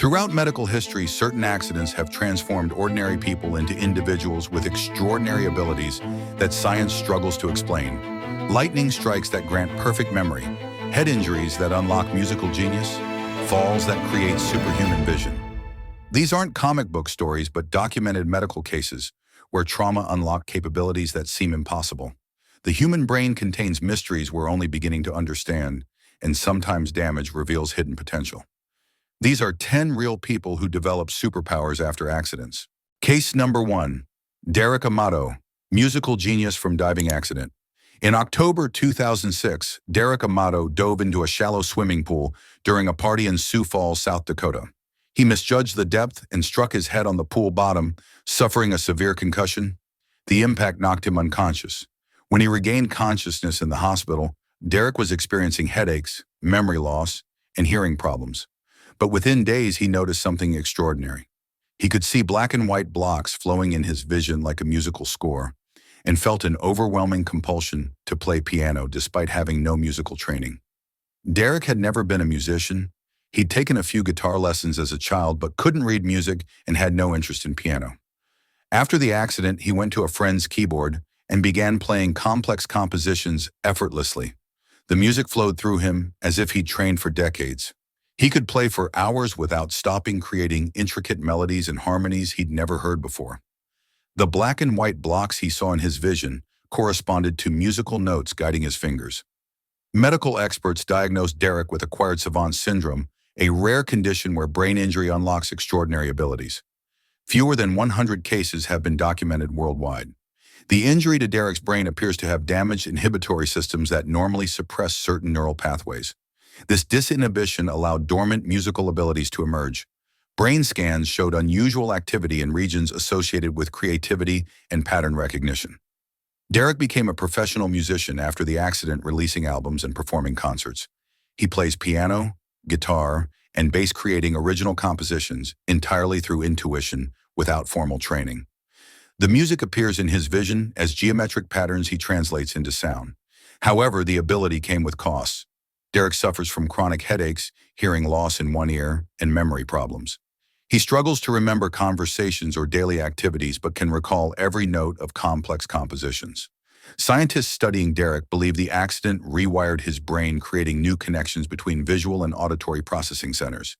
Throughout medical history, certain accidents have transformed ordinary people into individuals with extraordinary abilities that science struggles to explain. Lightning strikes that grant perfect memory, head injuries that unlock musical genius, falls that create superhuman vision. These aren't comic book stories, but documented medical cases where trauma unlocked capabilities that seem impossible. The human brain contains mysteries we're only beginning to understand, and sometimes damage reveals hidden potential. These are 10 real people who develop superpowers after accidents. Case number 1, Derek Amato, musical genius from diving accident. In October 2006, Derek Amato dove into a shallow swimming pool during a party in Sioux Falls, South Dakota. He misjudged the depth and struck his head on the pool bottom, suffering a severe concussion. The impact knocked him unconscious. When he regained consciousness in the hospital, Derek was experiencing headaches, memory loss, and hearing problems. But within days, he noticed something extraordinary. He could see black and white blocks flowing in his vision like a musical score, and felt an overwhelming compulsion to play piano despite having no musical training. Derek had never been a musician. He'd taken a few guitar lessons as a child, but couldn't read music and had no interest in piano. After the accident, he went to a friend's keyboard and began playing complex compositions effortlessly. The music flowed through him as if he'd trained for decades. He could play for hours without stopping, creating intricate melodies and harmonies he'd never heard before. The black and white blocks he saw in his vision corresponded to musical notes guiding his fingers. Medical experts diagnosed Derek with acquired Savant syndrome, a rare condition where brain injury unlocks extraordinary abilities. Fewer than 100 cases have been documented worldwide. The injury to Derek's brain appears to have damaged inhibitory systems that normally suppress certain neural pathways. This disinhibition allowed dormant musical abilities to emerge. Brain scans showed unusual activity in regions associated with creativity and pattern recognition. Derek became a professional musician after the accident, releasing albums and performing concerts. He plays piano, guitar, and bass, creating original compositions entirely through intuition without formal training. The music appears in his vision as geometric patterns he translates into sound. However, the ability came with costs. Derek suffers from chronic headaches, hearing loss in one ear, and memory problems. He struggles to remember conversations or daily activities, but can recall every note of complex compositions. Scientists studying Derek believe the accident rewired his brain, creating new connections between visual and auditory processing centers.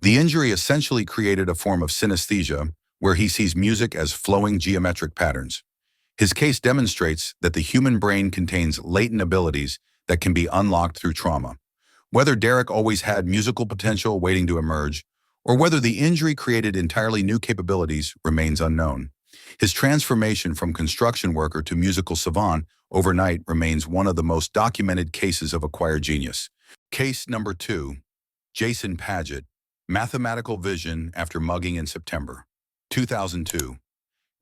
The injury essentially created a form of synesthesia, where he sees music as flowing geometric patterns. His case demonstrates that the human brain contains latent abilities that can be unlocked through trauma. Whether Derek always had musical potential waiting to emerge, or whether the injury created entirely new capabilities, remains unknown. His transformation from construction worker to musical savant overnight remains one of the most documented cases of acquired genius. Case number 2, Jason Padgett, mathematical vision after mugging in September 2002.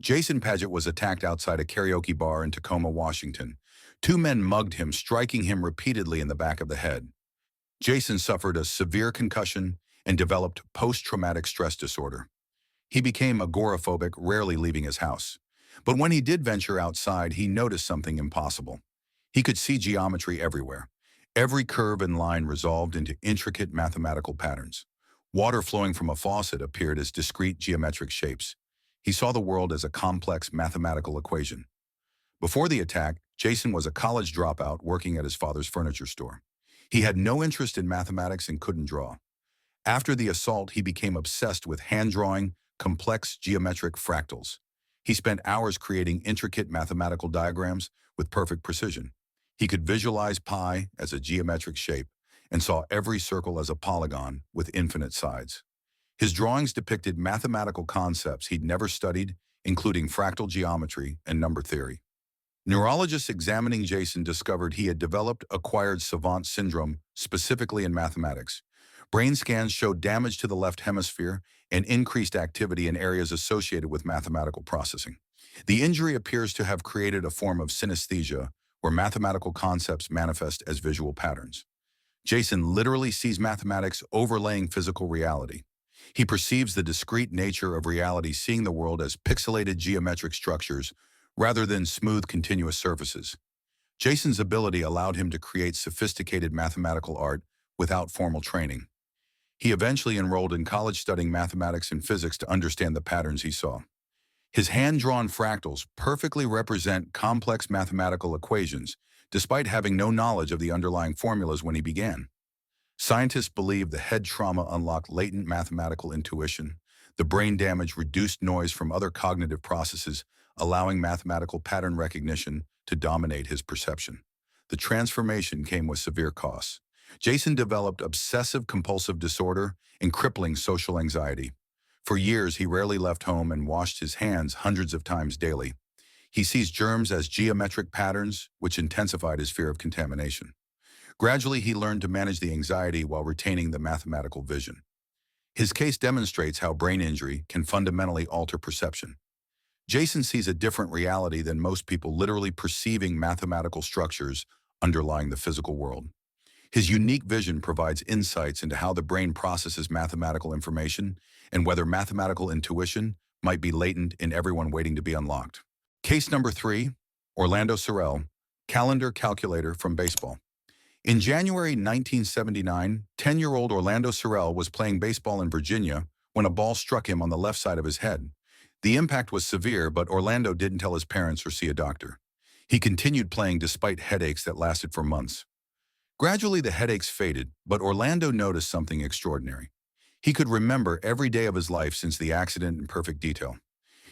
Jason Padgett was attacked outside a karaoke bar in Tacoma, Washington. 2 men mugged him, striking him repeatedly in the back of the head. Jason suffered a severe concussion and developed post-traumatic stress disorder. He became agoraphobic, rarely leaving his house. But when he did venture outside, he noticed something impossible. He could see geometry everywhere. Every curve and line resolved into intricate mathematical patterns. Water flowing from a faucet appeared as discrete geometric shapes. He saw the world as a complex mathematical equation. Before the attack, Jason was a college dropout working at his father's furniture store. He had no interest in mathematics and couldn't draw. After the assault, he became obsessed with hand-drawing complex geometric fractals. He spent hours creating intricate mathematical diagrams with perfect precision. He could visualize pi as a geometric shape and saw every circle as a polygon with infinite sides. His drawings depicted mathematical concepts he'd never studied, including fractal geometry and number theory. Neurologists examining Jason discovered he had developed acquired Savant syndrome, specifically in mathematics. Brain scans showed damage to the left hemisphere and increased activity in areas associated with mathematical processing. The injury appears to have created a form of synesthesia, where mathematical concepts manifest as visual patterns. Jason literally sees mathematics overlaying physical reality. He perceives the discrete nature of reality, seeing the world as pixelated geometric structures rather than smooth, continuous surfaces. Jason's ability allowed him to create sophisticated mathematical art without formal training. He eventually enrolled in college studying mathematics and physics to understand the patterns he saw. His hand-drawn fractals perfectly represent complex mathematical equations, despite having no knowledge of the underlying formulas when he began. Scientists believe the head trauma unlocked latent mathematical intuition. The brain damage reduced noise from other cognitive processes, allowing mathematical pattern recognition to dominate his perception. The transformation came with severe costs. Jason developed obsessive-compulsive disorder and crippling social anxiety. For years, he rarely left home and washed his hands hundreds of times daily. He sees germs as geometric patterns, which intensified his fear of contamination. Gradually, he learned to manage the anxiety while retaining the mathematical vision. His case demonstrates how brain injury can fundamentally alter perception. Jason sees a different reality than most people, literally perceiving mathematical structures underlying the physical world. His unique vision provides insights into how the brain processes mathematical information and whether mathematical intuition might be latent in everyone waiting to be unlocked. Case number 3, Orlando Serrell, calendar calculator from baseball. In January 1979, 10-year-old Orlando Serrell was playing baseball in Virginia when a ball struck him on the left side of his head. The impact was severe, but Orlando didn't tell his parents or see a doctor. He continued playing despite headaches that lasted for months. Gradually, the headaches faded, but Orlando noticed something extraordinary. He could remember every day of his life since the accident in perfect detail.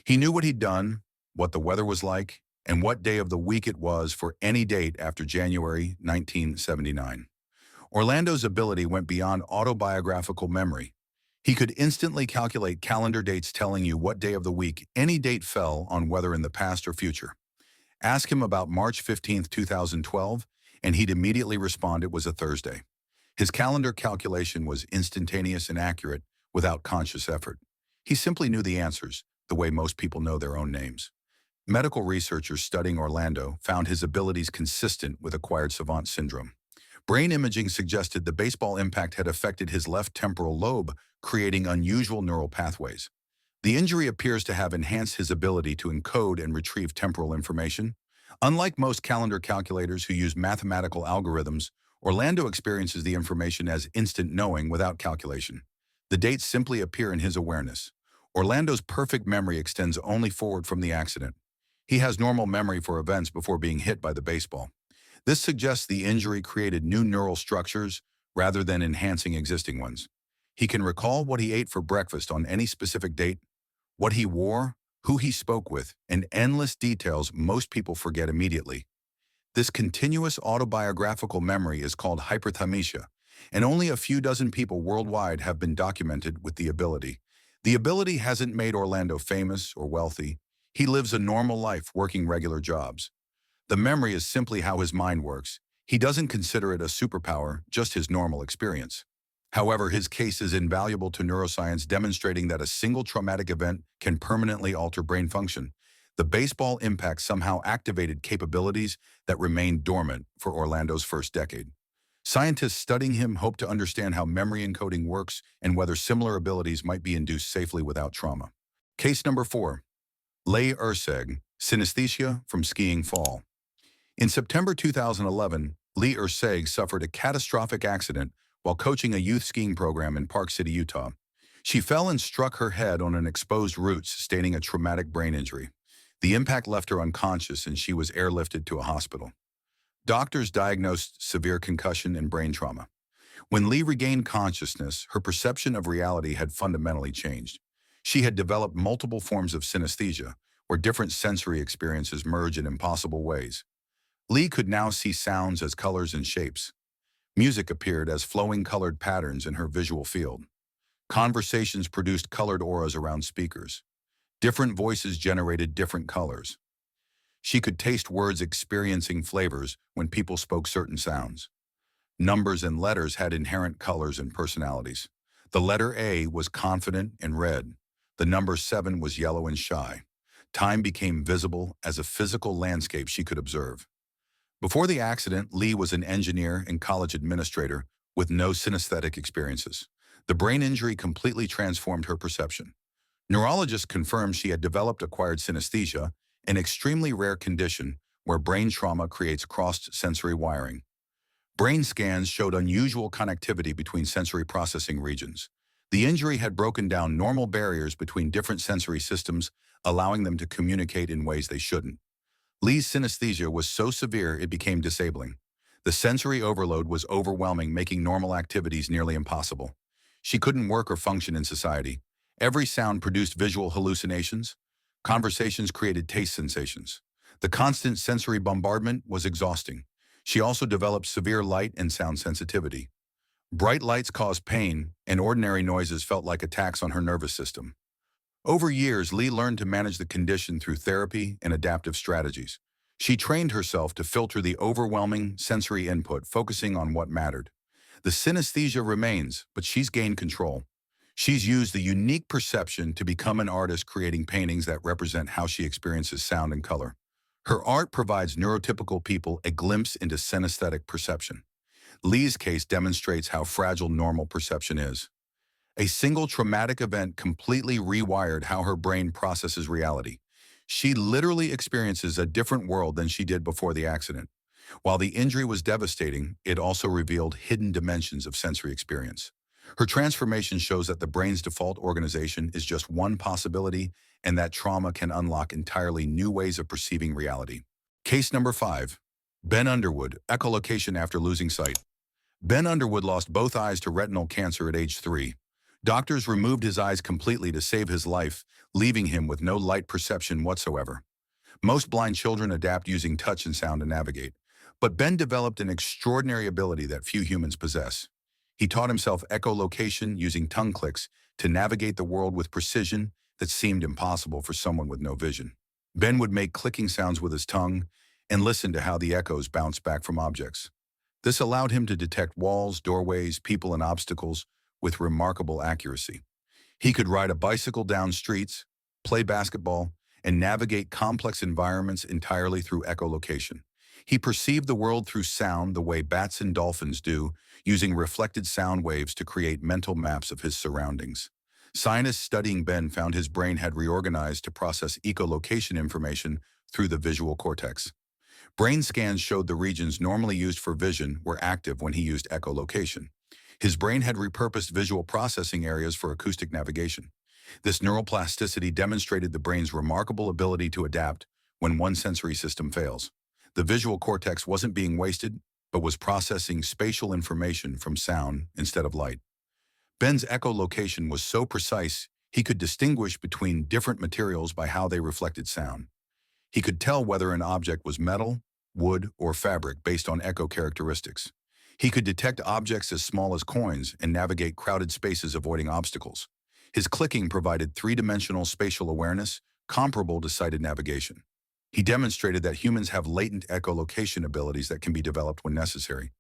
He knew what he'd done, what the weather was like, and what day of the week it was for any date after January 1979. Orlando's ability went beyond autobiographical memory. He could instantly calculate calendar dates telling you what day of the week any date fell on, whether in the past or future. Ask him about March 15, 2012, and he'd immediately respond it was a Thursday. His calendar calculation was instantaneous and accurate without conscious effort. He simply knew the answers, the way most people know their own names. Medical researchers studying Orlando found his abilities consistent with acquired Savant syndrome. Brain imaging suggested the baseball impact had affected his left temporal lobe, creating unusual neural pathways. The injury appears to have enhanced his ability to encode and retrieve temporal information. Unlike most calendar calculators who use mathematical algorithms, Orlando experiences the information as instant knowing without calculation. The dates simply appear in his awareness. Orlando's perfect memory extends only forward from the accident. He has normal memory for events before being hit by the baseball. This suggests the injury created new neural structures rather than enhancing existing ones. He can recall what he ate for breakfast on any specific date, what he wore, who he spoke with, and endless details most people forget immediately. This continuous autobiographical memory is called hyperthymesia, and only a few dozen people worldwide have been documented with the ability. The ability hasn't made Orlando famous or wealthy. He lives a normal life, working regular jobs. The memory is simply how his mind works. He doesn't consider it a superpower, just his normal experience. However, his case is invaluable to neuroscience, demonstrating that a single traumatic event can permanently alter brain function. The baseball impact somehow activated capabilities that remained dormant for Orlando's first decade. Scientists studying him hope to understand how memory encoding works and whether similar abilities might be induced safely without trauma. Case number 4. Leigh Erceg, synesthesia from skiing fall. In September 2011, Leigh Erceg suffered a catastrophic accident while coaching a youth skiing program in Park City, Utah. She fell and struck her head on an exposed root, sustaining a traumatic brain injury. The impact left her unconscious and she was airlifted to a hospital. Doctors diagnosed severe concussion and brain trauma. When Leigh regained consciousness, her perception of reality had fundamentally changed. She had developed multiple forms of synesthesia, where different sensory experiences merge in impossible ways. Leigh could now see sounds as colors and shapes. Music appeared as flowing colored patterns in her visual field. Conversations produced colored auras around speakers. Different voices generated different colors. She could taste words, experiencing flavors when people spoke certain sounds. Numbers and letters had inherent colors and personalities. The letter A was confident and red. The number 7 was yellow and shy. Time became visible as a physical landscape she could observe. Before the accident, Leigh was an engineer and college administrator with no synesthetic experiences. The brain injury completely transformed her perception. Neurologists confirmed she had developed acquired synesthesia, an extremely rare condition where brain trauma creates crossed sensory wiring. Brain scans showed unusual connectivity between sensory processing regions. The injury had broken down normal barriers between different sensory systems, allowing them to communicate in ways they shouldn't. Leigh's synesthesia was so severe it became disabling. The sensory overload was overwhelming, making normal activities nearly impossible. She couldn't work or function in society. Every sound produced visual hallucinations. Conversations created taste sensations. The constant sensory bombardment was exhausting. She also developed severe light and sound sensitivity. Bright lights caused pain, and ordinary noises felt like attacks on her nervous system. Over years, Leigh learned to manage the condition through therapy and adaptive strategies. She trained herself to filter the overwhelming sensory input, focusing on what mattered. The synesthesia remains, but she's gained control. She's used the unique perception to become an artist, creating paintings that represent how she experiences sound and color. Her art provides neurotypical people a glimpse into synesthetic perception. Leigh's case demonstrates how fragile normal perception is. A single traumatic event completely rewired how her brain processes reality. She literally experiences a different world than she did before the accident. While the injury was devastating, it also revealed hidden dimensions of sensory experience. Her transformation shows that the brain's default organization is just one possibility, and that trauma can unlock entirely new ways of perceiving reality. Case number 5. Ben Underwood, echolocation after losing sight. Ben Underwood lost both eyes to retinal cancer at age 3. Doctors removed his eyes completely to save his life, leaving him with no light perception whatsoever. Most blind children adapt using touch and sound to navigate, but Ben developed an extraordinary ability that few humans possess. He taught himself echolocation using tongue clicks to navigate the world with precision that seemed impossible for someone with no vision. Ben would make clicking sounds with his tongue and listen to how the echoes bounced back from objects. This allowed him to detect walls, doorways, people, and obstacles with remarkable accuracy. He could ride a bicycle down streets, play basketball, and navigate complex environments entirely through echolocation. He perceived the world through sound the way bats and dolphins do, using reflected sound waves to create mental maps of his surroundings. Scientists studying Ben found his brain had reorganized to process echolocation information through the visual cortex. Brain scans showed the regions normally used for vision were active when he used echolocation. His brain had repurposed visual processing areas for acoustic navigation. This neuroplasticity demonstrated the brain's remarkable ability to adapt when one sensory system fails. The visual cortex wasn't being wasted, but was processing spatial information from sound instead of light. Ben's echolocation was so precise, he could distinguish between different materials by how they reflected sound. He could tell whether an object was metal, wood, or fabric based on echo characteristics. He could detect objects as small as coins and navigate crowded spaces, avoiding obstacles. His clicking provided three-dimensional spatial awareness comparable to sighted navigation. He demonstrated that humans have latent echolocation abilities that can be developed when necessary.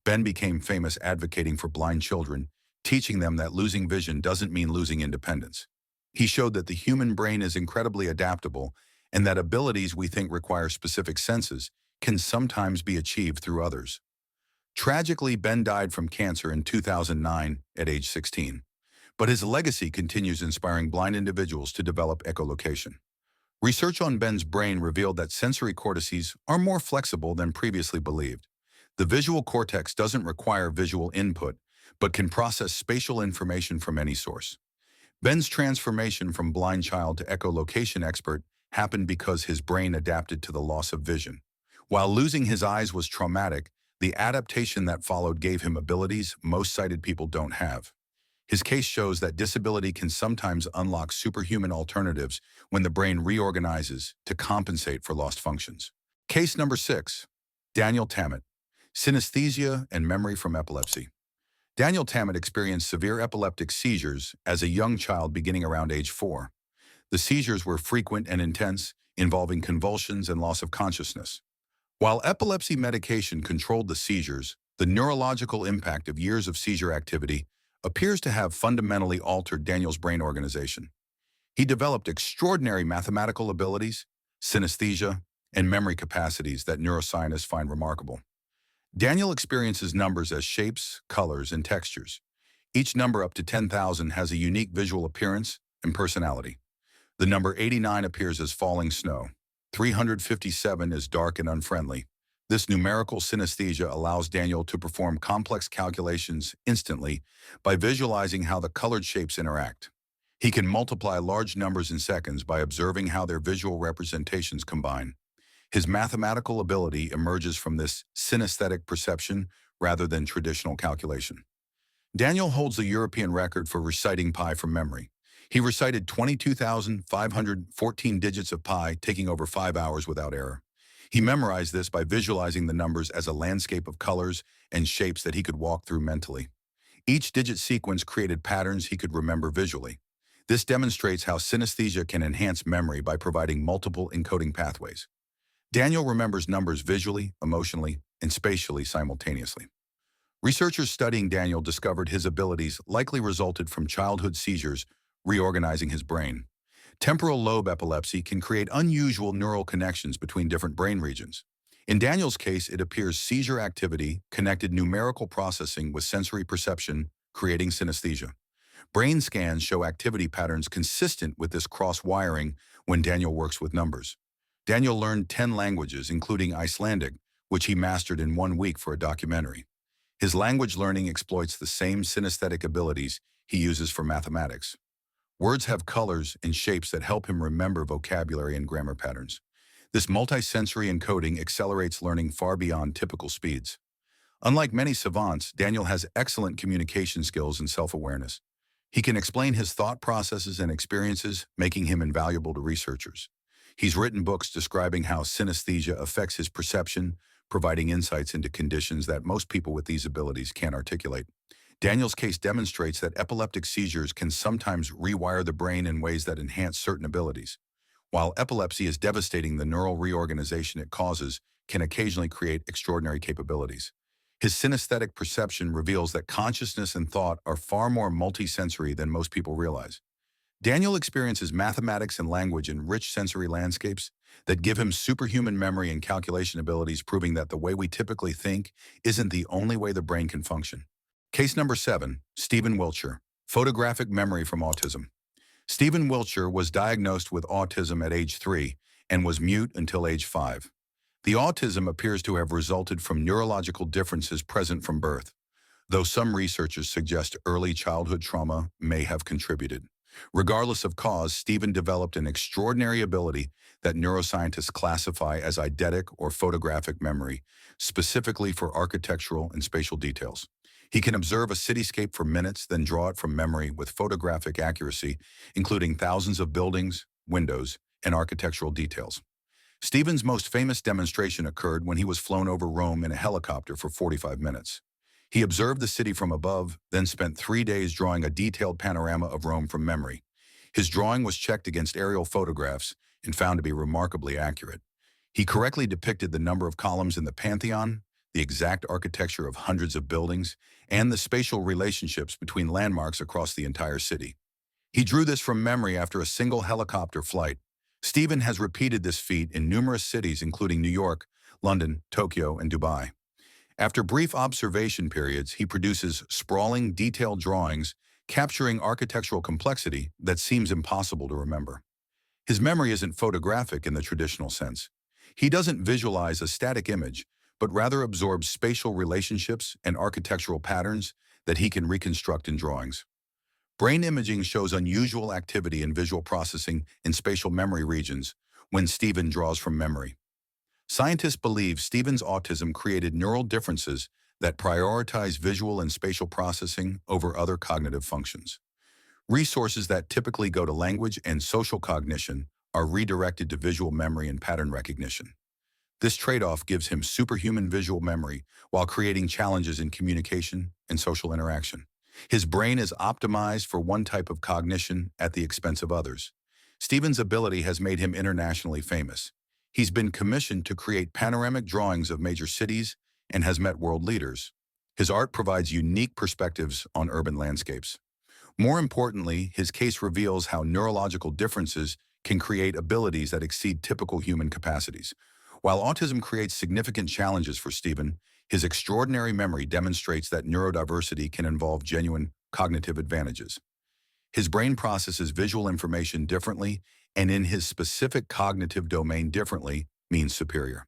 Ben became famous advocating for blind children, teaching them that losing vision doesn't mean losing independence. He showed that the human brain is incredibly adaptable and that abilities we think require specific senses can sometimes be achieved through others. Tragically, Ben died from cancer in 2009 at age 16. But his legacy continues inspiring blind individuals to develop echolocation. Research on Ben's brain revealed that sensory cortices are more flexible than previously believed. The visual cortex doesn't require visual input, but can process spatial information from any source. Ben's transformation from blind child to echolocation expert happened because his brain adapted to the loss of vision. While losing his eyes was traumatic, the adaptation that followed gave him abilities most sighted people don't have. His case shows that disability can sometimes unlock superhuman alternatives when the brain reorganizes to compensate for lost functions. Case number 6. Daniel Tammet, synesthesia and memory from epilepsy. Daniel Tammet experienced severe epileptic seizures as a young child beginning around age 4. The seizures were frequent and intense, involving convulsions and loss of consciousness. While epilepsy medication controlled the seizures, the neurological impact of years of seizure activity appears to have fundamentally altered Daniel's brain organization. He developed extraordinary mathematical abilities, synesthesia, and memory capacities that neuroscientists find remarkable. Daniel experiences numbers as shapes, colors, and textures. Each number up to 10,000 has a unique visual appearance and personality. The number 89 appears as falling snow. 357 is dark and unfriendly. This numerical synesthesia allows Daniel to perform complex calculations instantly by visualizing how the colored shapes interact. He can multiply large numbers in seconds by observing how their visual representations combine. His mathematical ability emerges from this synesthetic perception rather than traditional calculation. Daniel holds the European record for reciting pi from memory. He recited 22,514 digits of pi, taking over 5 hours without error. He memorized this by visualizing the numbers as a landscape of colors and shapes that he could walk through mentally. Each digit sequence created patterns he could remember visually. This demonstrates how synesthesia can enhance memory by providing multiple encoding pathways. Daniel remembers numbers visually, emotionally, and spatially simultaneously. Researchers studying Daniel discovered his abilities likely resulted from childhood seizures reorganizing his brain. Temporal lobe epilepsy can create unusual neural connections between different brain regions. In Daniel's case, it appears seizure activity connected numerical processing with sensory perception, creating synesthesia. Brain scans show activity patterns consistent with this cross-wiring when Daniel works with numbers. Daniel learned 10 languages, including Icelandic, which he mastered in 1 week for a documentary. His language learning exploits the same synesthetic abilities he uses for mathematics. Words have colors and shapes that help him remember vocabulary and grammar patterns. This multisensory encoding accelerates learning far beyond typical speeds. Unlike many savants, Daniel has excellent communication skills and self-awareness. He can explain his thought processes and experiences, making him invaluable to researchers. He's written books describing how synesthesia affects his perception, providing insights into conditions that most people with these abilities can't articulate. Daniel's case demonstrates that epileptic seizures can sometimes rewire the brain in ways that enhance certain abilities. While epilepsy is devastating, the neural reorganization it causes can occasionally create extraordinary capabilities. His synesthetic perception reveals that consciousness and thought are far more multisensory than most people realize. Daniel experiences mathematics and language in rich sensory landscapes that give him superhuman memory and calculation abilities, proving that the way we typically think isn't the only way the brain can function. Case number 7, Stephen Wiltshire, photographic memory from autism. Stephen Wiltshire was diagnosed with autism at age 3 and was mute until age 5. The autism appears to have resulted from neurological differences present from birth, though some researchers suggest early childhood trauma may have contributed. Regardless of cause, Stephen developed an extraordinary ability that neuroscientists classify as eidetic or photographic memory, specifically for architectural and spatial details. He can observe a cityscape for minutes, then draw it from memory with photographic accuracy, including thousands of buildings, windows, and architectural details. Stephen's most famous demonstration occurred when he was flown over Rome in a helicopter for 45 minutes. He observed the city from above, then spent 3 days drawing a detailed panorama of Rome from memory. His drawing was checked against aerial photographs and found to be remarkably accurate. He correctly depicted the number of columns in the Pantheon, the exact architecture of hundreds of buildings, and the spatial relationships between landmarks across the entire city. He drew this from memory after a single helicopter flight. Stephen has repeated this feat in numerous cities, including New York, London, Tokyo, and Dubai. After brief observation periods, he produces sprawling, detailed drawings, capturing architectural complexity that seems impossible to remember. His memory isn't photographic in the traditional sense. He doesn't visualize a static image, but rather absorbs spatial relationships and architectural patterns that he can reconstruct in drawings. Brain imaging shows unusual activity in visual processing in spatial memory regions when Stephen draws from memory. Scientists believe Stephen's autism created neural differences that prioritize visual and spatial processing over other cognitive functions. Resources that typically go to language and social cognition are redirected to visual memory and pattern recognition. This trade-off gives him superhuman visual memory while creating challenges in communication and social interaction. His brain is optimized for one type of cognition at the expense of others. Stephen's ability has made him internationally famous. He's been commissioned to create panoramic drawings of major cities and has met world leaders. His art provides unique perspectives on urban landscapes. More importantly, his case reveals how neurological differences can create abilities that exceed typical human capacities. While autism creates significant challenges for Stephen, his extraordinary memory demonstrates that neurodiversity can involve genuine cognitive advantages. His brain processes visual information differently, and in his specific cognitive domain differently means superior.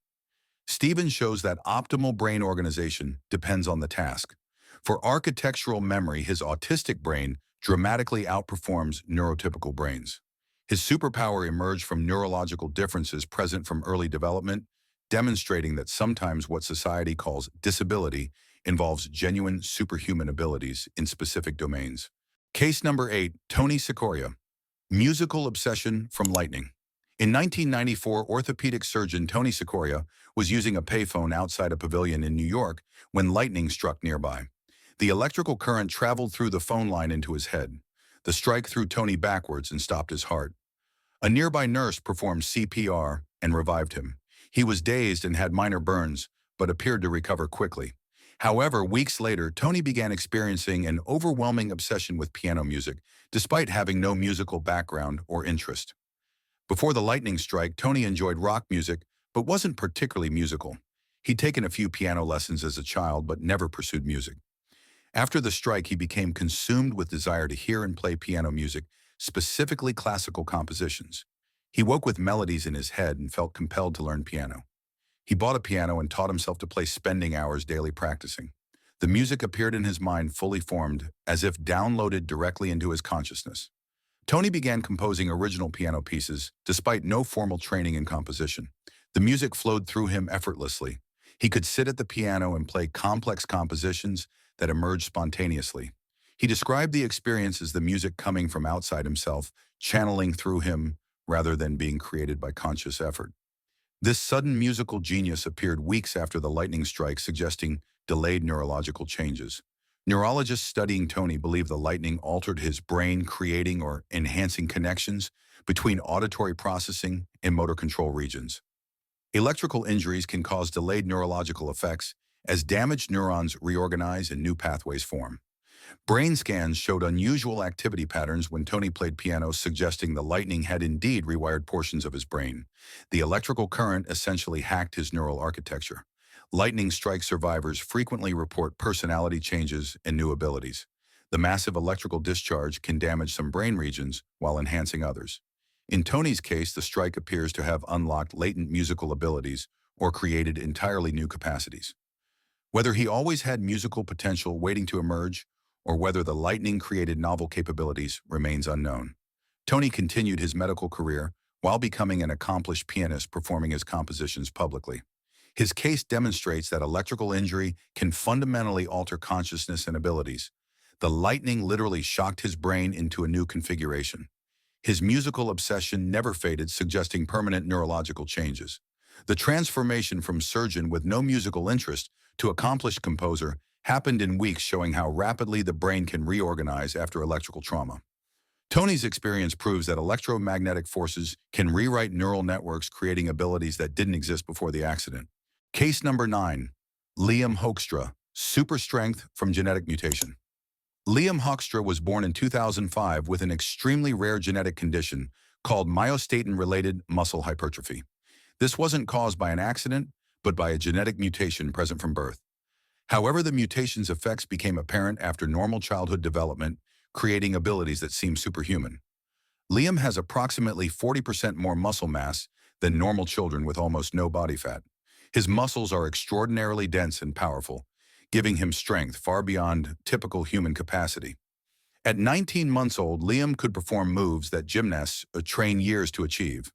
Stevens shows that optimal brain organization depends on the task. For architectural memory, his autistic brain dramatically outperforms neurotypical brains. His superpower emerged from neurological differences present from early development, demonstrating that sometimes what society calls disability involves genuine superhuman abilities in specific domains. Case number 8, Tony Cicoria. Musical obsession from lightning. In 1994, orthopedic surgeon Tony Cicoria was using a payphone outside a pavilion in New York when lightning struck nearby. The electrical current traveled through the phone line into his head. The strike threw Tony backwards and stopped his heart. A nearby nurse performed CPR and revived him. He was dazed and had minor burns, but appeared to recover quickly. However, weeks later, Tony began experiencing an overwhelming obsession with piano music, despite having no musical background or interest. Before the lightning strike, Tony enjoyed rock music, but wasn't particularly musical. He'd taken a few piano lessons as a child, but never pursued music. After the strike, he became consumed with desire to hear and play piano music, specifically classical compositions. He woke with melodies in his head and felt compelled to learn piano. He bought a piano and taught himself to play, spending hours daily practicing. The music appeared in his mind fully formed, as if downloaded directly into his consciousness. Tony began composing original piano pieces, despite no formal training in composition. The music flowed through him effortlessly. He could sit at the piano and play complex compositions that emerged spontaneously. He described the experience as the music coming from outside himself, channeling through him rather than being created by conscious effort. This sudden musical genius appeared weeks after the lightning strike, suggesting delayed neurological changes. Neurologists studying Tony believe the lightning altered his brain, creating or enhancing connections between auditory processing and motor control regions. Electrical injuries can cause delayed neurological effects as damaged neurons reorganize and new pathways form. Brain scans showed unusual activity patterns when Tony played piano, suggesting the lightning had indeed rewired portions of his brain. The electrical current essentially hacked his neural architecture. Lightning strike survivors frequently report personality changes and new abilities. The massive electrical discharge can damage some brain regions while enhancing others. In Tony's case, the strike appears to have unlocked latent musical abilities or created entirely new capacities. Whether he always had musical potential waiting to emerge, or whether the lightning created novel capabilities, remains unknown. Tony continued his medical career while becoming an accomplished pianist, performing his compositions publicly. His case demonstrates that electrical injury can fundamentally alter consciousness and abilities. The lightning literally shocked his brain into a new configuration. His musical obsession never faded, suggesting permanent neurological changes. The transformation from surgeon with no musical interest to accomplished composer happened in weeks, showing how rapidly the brain can reorganize after electrical trauma. Tony's experience proves that electromagnetic forces can rewrite neural networks, creating abilities that didn't exist before the accident. Case number 9, Liam Hoekstra, super strength from genetic mutation. Liam Hoekstra was born in 2005 with an extremely rare genetic condition called myostatin-related muscle hypertrophy. This wasn't caused by an accident, but by a genetic mutation present from birth. However, the mutation's effects became apparent after normal childhood development, creating abilities that seem superhuman. Liam has approximately 40% more muscle mass than normal children with almost no body fat. His muscles are extraordinarily dense and powerful, giving him strength far beyond typical human capacity. At 19 months old, Liam could perform moves that gymnasts train years to achieve.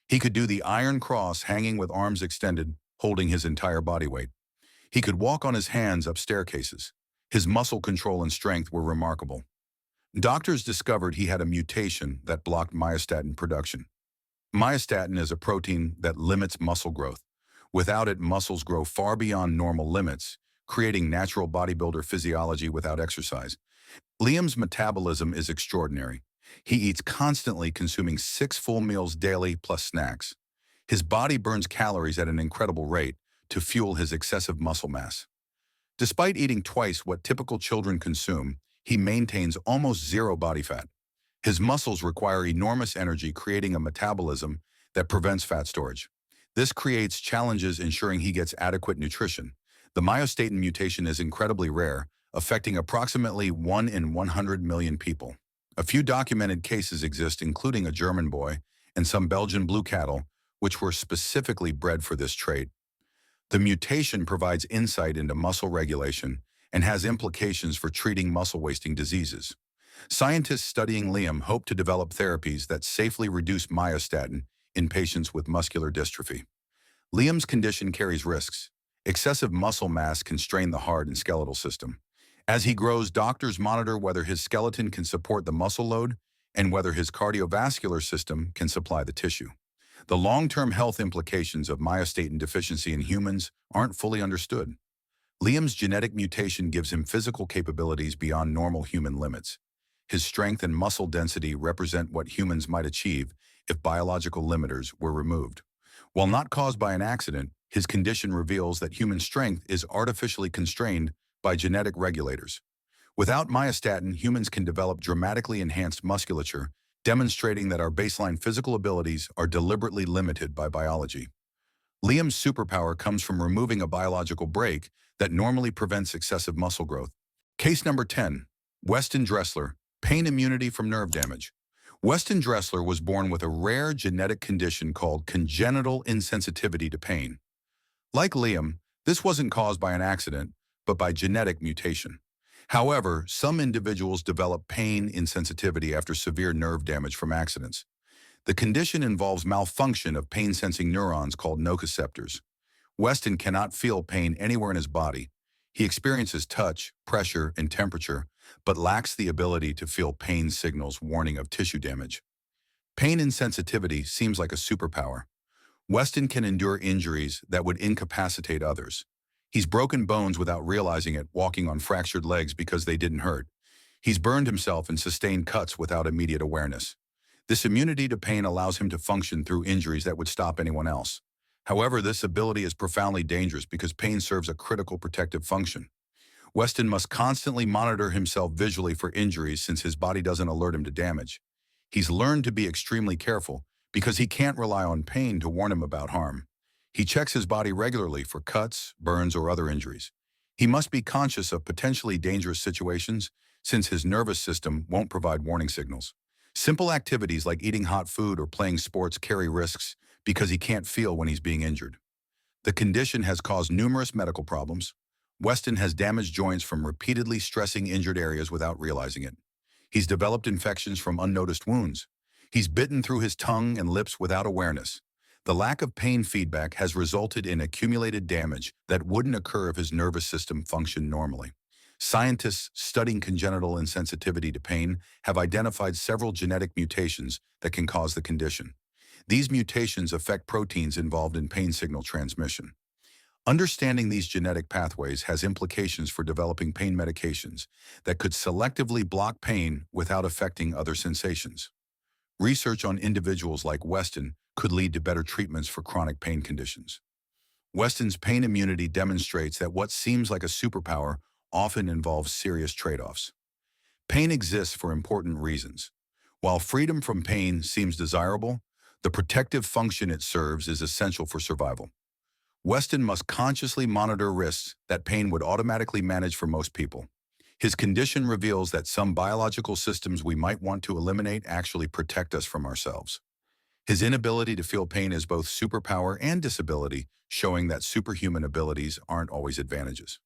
He could do the iron cross hanging with arms extended, holding his entire body weight. He could walk on his hands up staircases. His muscle control and strength were remarkable. Doctors discovered he had a mutation that blocked myostatin production. Myostatin is a protein that limits muscle growth. Without it, muscles grow far beyond normal limits, creating natural bodybuilder physiology without exercise. Liam's metabolism is extraordinary. He eats constantly, consuming 6 full meals daily plus snacks. His body burns calories at an incredible rate to fuel his excessive muscle mass. Despite eating twice what typical children consume, he maintains almost zero body fat. His muscles require enormous energy, creating a metabolism that prevents fat storage. This creates challenges ensuring he gets adequate nutrition. The myostatin mutation is incredibly rare, affecting approximately 1 in 100 million people. A few documented cases exist, including a German boy and some Belgian blue cattle, which were specifically bred for this trait. The mutation provides insight into muscle regulation and has implications for treating muscle-wasting diseases. Scientists studying Liam hope to develop therapies that safely reduce myostatin in patients with muscular dystrophy. Liam's condition carries risks. Excessive muscle mass can strain the heart and skeletal system. As he grows, doctors monitor whether his skeleton can support the muscle load and whether his cardiovascular system can supply the tissue. The long-term health implications of myostatin deficiency in humans aren't fully understood. Liam's genetic mutation gives him physical capabilities beyond normal human limits. His strength and muscle density represent what humans might achieve if biological limiters were removed. While not caused by an accident, his condition reveals that human strength is artificially constrained by genetic regulators. Without myostatin, humans can develop dramatically enhanced musculature, demonstrating that our baseline physical abilities are deliberately limited by biology. Liam's superpower comes from removing a biological brake that normally prevents excessive muscle growth. Case number 10. Weston Dressler, pain immunity from nerve damage. Weston Dressler was born with a rare genetic condition called congenital insensitivity to pain. Like Liam, this wasn't caused by an accident, but by genetic mutation. However, some individuals develop pain insensitivity after severe nerve damage from accidents. The condition involves malfunction of pain-sensing neurons called nociceptors. Weston cannot feel pain anywhere in his body. He experiences touch, pressure, and temperature, but lacks the ability to feel pain signals warning of tissue damage. Pain insensitivity seems like a superpower. Weston can endure injuries that would incapacitate others. He's broken bones without realizing it, walking on fractured legs because they didn't hurt. He's burned himself and sustained cuts without immediate awareness. This immunity to pain allows him to function through injuries that would stop anyone else. However, this ability is profoundly dangerous because pain serves a critical protective function. Weston must constantly monitor himself visually for injuries since his body doesn't alert him to damage. He's learned to be extremely careful because he can't rely on pain to warn him about harm. He checks his body regularly for cuts, burns, or other injuries. He must be conscious of potentially dangerous situations since his nervous system won't provide warning signals. Simple activities like eating hot food or playing sports carry risks because he can't feel when he's being injured. The condition has caused numerous medical problems. Weston has damaged joints from repeatedly stressing injured areas without realizing it. He's developed infections from unnoticed wounds. He's bitten through his tongue and lips without awareness. The lack of pain feedback has resulted in accumulated damage that wouldn't occur if his nervous system functioned normally. Scientists studying congenital insensitivity to pain have identified several genetic mutations that can cause the condition. These mutations affect proteins involved in pain signal transmission. Understanding these genetic pathways has implications for developing pain medications that could selectively block pain without affecting other sensations. Research on individuals like Weston could lead to better treatments for chronic pain conditions. Weston's pain immunity demonstrates that what seems like a superpower often involves serious trade-offs. Pain exists for important reasons. While freedom from pain seems desirable, the protective function it serves is essential for survival. Weston must consciously monitor risks that pain would automatically manage for most people. His condition reveals that some biological systems we might want to eliminate actually protect us from ourselves. His inability to feel pain is both superpower and disability, showing that superhuman abilities aren't always advantages.